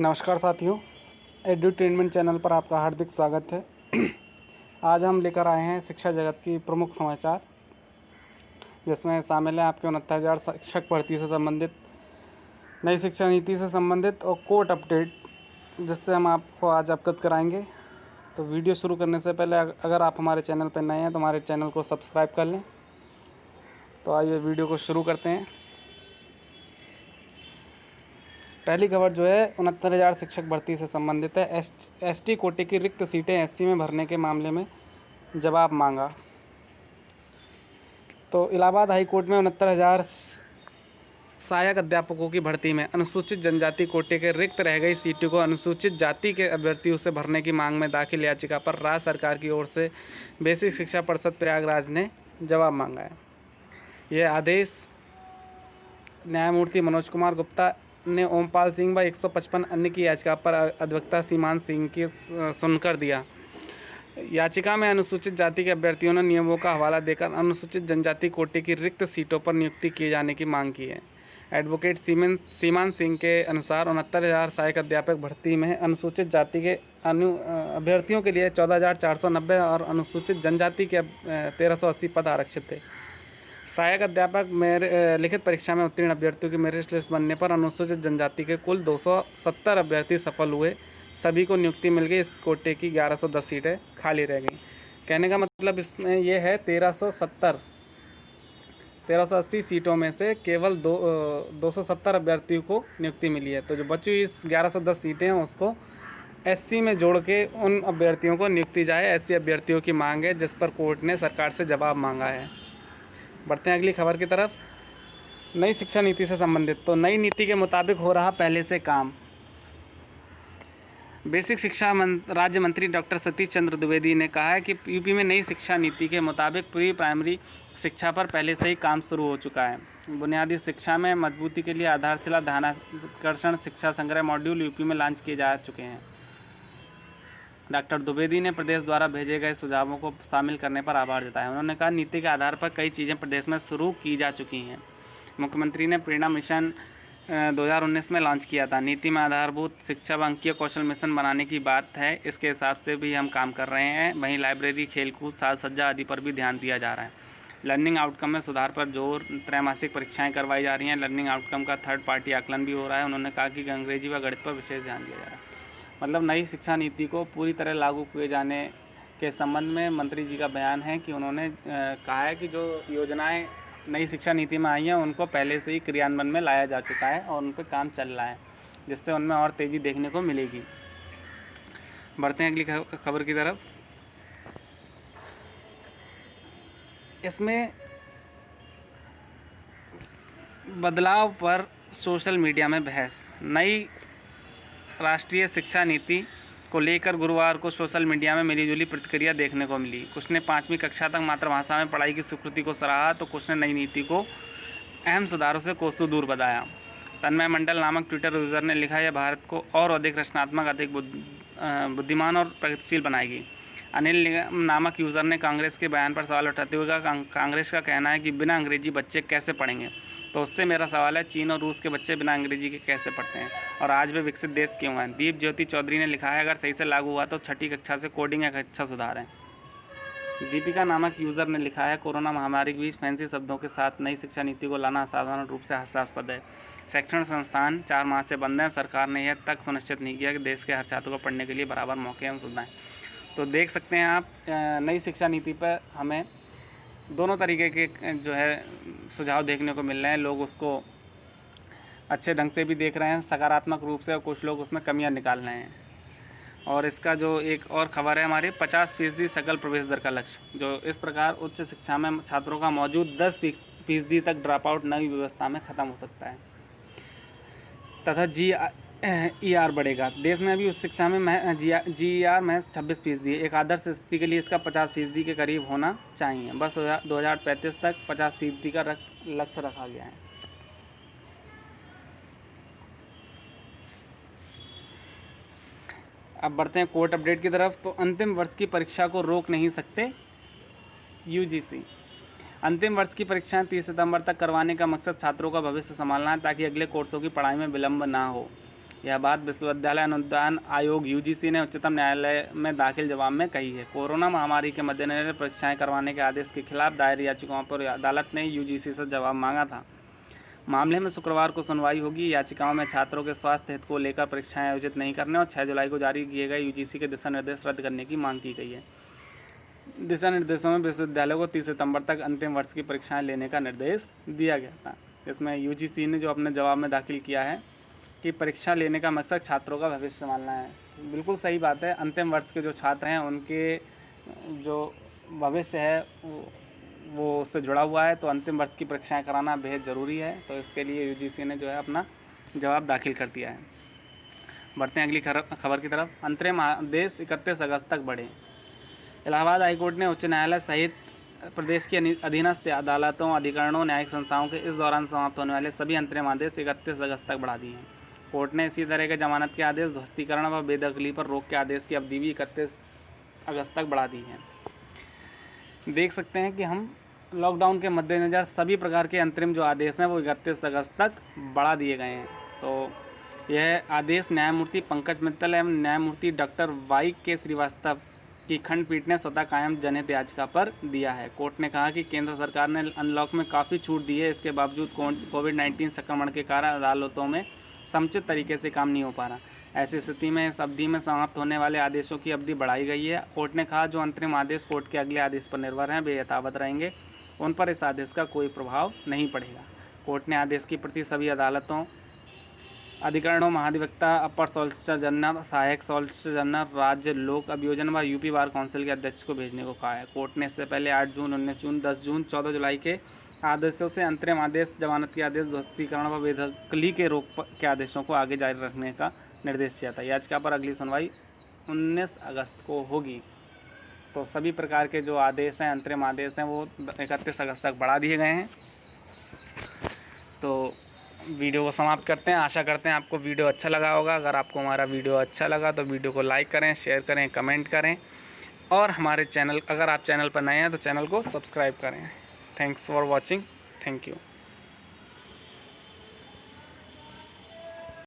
नमस्कार साथियों, edutainment channel पर आपका हार्दिक स्वागत है। आज हम लेकर आए हैं शिक्षा जगत की प्रमुख समाचार, जिसमें शामिल है आपके 69,000 शिक्षक भर्ती से संबंधित, नई शिक्षा नीति से संबंधित और कोर्ट अपडेट, जिससे हम आपको आज अवगत कराएंगे। तो वीडियो शुरू करने से पहले अगर आप हमारे चैनल पर नए हैं तो हमारे चैनल को सब्सक्राइब कर लें। तो आइए वीडियो को शुरू करते हैं। पहली खबर जो है 69,000 शिक्षक भर्ती से संबंधित है। एसटी कोटे की रिक्त सीटें एससी में भरने के मामले में जवाब मांगा। तो इलाहाबाद हाई कोर्ट में 69,000 सहायक अध्यापकों की भर्ती में अनुसूचित जनजाति कोटे के रिक्त रह गई सीटों को अनुसूचित जाति के अभ्यर्थियों से भरने की मांग में दाखिल याचिका पर राज्य सरकार की ओर से बेसिक शिक्षा परिषद प्रयागराज ने जवाब मांगा है। यह आदेश न्यायमूर्ति मनोज कुमार गुप्ता ने ओमपाल सिंह व 155 अन्य की याचिका पर अधिवक्ता सीमांत सिंह की सुनकर दिया। याचिका में अनुसूचित जाति के अभ्यर्थियों ने नियमों का हवाला देकर अनुसूचित जनजाति कोटे की रिक्त सीटों पर नियुक्ति किए जाने की मांग की है। एडवोकेट सीमांत सिंह के अनुसार 69,000 सहायक अध्यापक भर्ती में अनुसूचित जाति के अभ्यर्थियों के लिए 14,490 और अनुसूचित जनजाति के 1,380 पद आरक्षित थे। सहायक अध्यापक लिखित परीक्षा में उत्तीर्ण अभ्यर्थियों की मेरिट लिस्ट बनने पर अनुसूचित जनजाति के कुल 270 अभ्यर्थी सफल हुए। सभी को नियुक्ति मिल गई। इस कोटे की 1110 सीटें खाली रह गईं। कहने का मतलब इसमें यह है 1380 सीटों में से केवल 270 अभ्यर्थियों को नियुक्ति मिली है। तो जो बची हुई इस 1110 सीटें हैं उसको एससी में जोड़ के उन अभ्यर्थियों को नियुक्ति जाए, ऐसी अभ्यर्थियों की मांग है, जिस पर कोर्ट ने सरकार से जवाब मांगा है। बढ़ते हैं अगली खबर की तरफ। नई शिक्षा नीति से संबंधित, तो नई नीति के मुताबिक हो रहा पहले से काम। बेसिक शिक्षा राज्य मंत्री डॉक्टर सतीश चंद्र द्विवेदी ने कहा है कि यूपी में नई शिक्षा नीति के मुताबिक प्री प्राइमरी शिक्षा पर पहले से ही काम शुरू हो चुका है। बुनियादी शिक्षा में मजबूती के लिए आधारशिला ध्यानाकर्षण शिक्षा संग्रह मॉड्यूल यूपी में लॉन्च किए जा चुके हैं। डॉक्टर द्विवेदी ने प्रदेश द्वारा भेजे गए सुझावों को शामिल करने पर आभार जताया। उन्होंने कहा, नीति के आधार पर कई चीज़ें प्रदेश में शुरू की जा चुकी हैं। मुख्यमंत्री ने प्रेरणा मिशन 2019 में लॉन्च किया था। नीति में आधारभूत शिक्षा व अंकीय कौशल मिशन बनाने की बात है। इसके हिसाब से भी हम काम कर रहे हैं। वहीं लाइब्रेरी, खेलकूद, साज सज्जा आदि पर भी ध्यान दिया जा रहा है। लर्निंग आउटकम में सुधार पर जोर, त्रैमासिक परीक्षाएँ करवाई जा रही हैं। लर्निंग आउटकम का थर्ड पार्टी आकलन भी हो रहा है। उन्होंने कहा कि अंग्रेजी व गणित पर विशेष ध्यान दिया जा रहा है। मतलब नई शिक्षा नीति को पूरी तरह लागू किए जाने के संबंध में मंत्री जी का बयान है कि उन्होंने कहा है कि जो योजनाएं नई शिक्षा नीति में आई हैं उनको पहले से ही क्रियान्वयन में लाया जा चुका है और उन पर काम चल रहा है, जिससे उनमें और तेज़ी देखने को मिलेगी। बढ़ते हैं अगली खबर की तरफ। इसमें बदलाव पर सोशल मीडिया में बहस। नई राष्ट्रीय शिक्षा नीति को लेकर गुरुवार को सोशल मीडिया में मिलीजुली प्रतिक्रिया देखने को मिली। कुछ ने 5वीं कक्षा तक मातृभाषा में पढ़ाई की स्वीकृति को सराहा, तो कुछ ने नई नीति को अहम सुधारों से कोसों दूर बताया। तन्मय मंडल नामक ट्विटर यूज़र ने लिखा, यह भारत को और अधिक रचनात्मक, अधिक बुद्धिमान और प्रगतिशील बनाएगी। अनिल नामक यूज़र ने कांग्रेस के बयान पर सवाल उठाते हुए कहा, कांग्रेस का कहना है कि बिना अंग्रेजी बच्चे कैसे पढ़ेंगे। तो उससे मेरा सवाल है, चीन और रूस के बच्चे बिना अंग्रेजी के कैसे पढ़ते हैं और आज भी विकसित देश क्यों हैं। दीप ज्योति चौधरी ने लिखा है, अगर सही से लागू हुआ तो 6ठी कक्षा से कोडिंग एक अच्छा सुधार है। दीपिका नामक यूज़र ने लिखा है, कोरोना महामारी के बीच फैंसी शब्दों के साथ नई शिक्षा नीति को लाना असाधारण रूप से हास्यास्पद है। शैक्षणिक संस्थान 4 माह से बंद हैं। सरकार ने यह तक सुनिश्चित नहीं किया कि देश के हर छात्र को पढ़ने के लिए बराबर मौके एवं सुविधाएं। तो देख सकते हैं आप, नई शिक्षा नीति पर हमें दोनों तरीके के जो है सुझाव देखने को मिल रहे हैं। लोग उसको अच्छे ढंग से भी देख रहे हैं, सकारात्मक रूप से, और कुछ लोग उसमें कमियां निकाल रहे हैं। और इसका जो एक और खबर है हमारी, 50% सकल प्रवेश दर का लक्ष्य। जो इस प्रकार उच्च शिक्षा में छात्रों का मौजूद 10% तक ड्रॉप आउट नई व्यवस्था में ख़त्म हो सकता है तथा GER बढ़ेगा। देश में अभी उच्च शिक्षा में GER महज 26% है। एक आदर्श स्थिति के लिए इसका 50% के करीब होना चाहिए। बस 2035 तक 50% का लक्ष्य रखा गया है। अब बढ़ते हैं कोर्ट अपडेट की तरफ। तो अंतिम वर्ष की परीक्षा को रोक नहीं सकते UGC। अंतिम वर्ष की परीक्षाएं 30 सितंबर तक करवाने का मकसद छात्रों का भविष्य संभालना है, ताकि अगले कोर्सों की पढ़ाई में विलंब ना हो। यह बात विश्वविद्यालय अनुदान आयोग यूजीसी ने उच्चतम न्यायालय में दाखिल जवाब में कही है। कोरोना महामारी के मद्देनजर परीक्षाएं करवाने के आदेश के खिलाफ दायर याचिकाओं पर अदालत ने यूजीसी से जवाब मांगा था। मामले में शुक्रवार को सुनवाई होगी। याचिकाओं में छात्रों के स्वास्थ्य हित को लेकर परीक्षाएं आयोजित नहीं करने और 6 जुलाई को जारी किए गए यूजीसी के दिशा निर्देश रद्द करने की मांग की गई है। दिशा निर्देशों में विश्वविद्यालय को 30 सितंबर तक अंतिम वर्ष की परीक्षाएं लेने का निर्देश दिया गया था। इसमें यूजीसी ने जो अपने जवाब में दाखिल किया है कि परीक्षा लेने का मकसद छात्रों का भविष्य संभालना है। बिल्कुल सही बात है। अंतिम वर्ष के जो छात्र हैं उनके जो भविष्य है वो उससे जुड़ा हुआ है, तो अंतिम वर्ष की परीक्षाएं कराना बेहद ज़रूरी है। तो इसके लिए यूजीसी ने जो है अपना जवाब दाखिल कर दिया है। बढ़ते हैं अगली खबर की तरफ। अंतरिम आदेश 31 अगस्त तक बढ़े। इलाहाबाद हाईकोर्ट ने उच्च न्यायालय सहित प्रदेश की अधीनस्थ अदालतों, अधिकरणों, न्यायिक संस्थाओं के इस दौरान समाप्त होने वाले सभी अंतरिम आदेश 31 अगस्त तक बढ़ा दिए हैं। कोर्ट ने इसी तरह के जमानत के आदेश, ध्वस्तीकरण व बेदखली पर रोक के आदेश की अवधि भी 31 अगस्त तक बढ़ा दी है। देख सकते हैं कि हम लॉकडाउन के मद्देनज़र सभी प्रकार के अंतरिम जो आदेश हैं वो 31 अगस्त तक बढ़ा दिए गए हैं। तो यह आदेश न्यायमूर्ति पंकज मित्तल एवं न्यायमूर्ति डॉक्टर YK श्रीवास्तव की खंडपीठ ने स्वतः कायम जनहित याचिका पर दिया है। कोर्ट ने कहा कि केंद्र सरकार ने अनलॉक में काफ़ी छूट दी है, इसके बावजूद कोविड-19 संक्रमण के कारण अदालतों में समुचित तरीके से काम नहीं हो पा रहा। ऐसी स्थिति में इस अवधि में समाप्त होने वाले आदेशों की अवधि बढ़ाई गई है। कोर्ट ने कहा जो अंतरिम आदेश कोर्ट के अगले आदेश पर निर्भर हैं वे यथावत रहेंगे, उन पर इस आदेश का कोई प्रभाव नहीं पड़ेगा। कोर्ट ने आदेश की प्रति सभी अदालतों, अधिकरणों, महाधिवक्ता, अपर सॉलिसिटर जनरल, सहायक सॉलिसिटर जनरल, राज्य लोक अभियोजन व यूपी बार काउंसिल के अध्यक्ष को भेजने को कहा है। कोर्ट ने इससे पहले 8 जून, 19 जून, 10 जून, 14 जुलाई के आदेशों से अंतरिम आदेश, जमानत के आदेश, ध्वस्तीकरण व बेदखली के रोक के आदेशों को आगे जारी रखने का निर्देश दिया था। याचिका पर अगली सुनवाई 19 अगस्त को होगी। तो सभी प्रकार के जो आदेश हैं, अंतरिम आदेश हैं, वो 31 अगस्त तक बढ़ा दिए गए हैं। तो वीडियो को समाप्त करते हैं। आशा करते हैं आपको वीडियो अच्छा लगा होगा। अगर आपको हमारा वीडियो अच्छा लगा तो वीडियो को लाइक करें, शेयर करें, कमेंट करें और हमारे चैनल, अगर आप चैनल पर नए हैं तो चैनल को सब्सक्राइब करें। Thanks for watching. Thank you.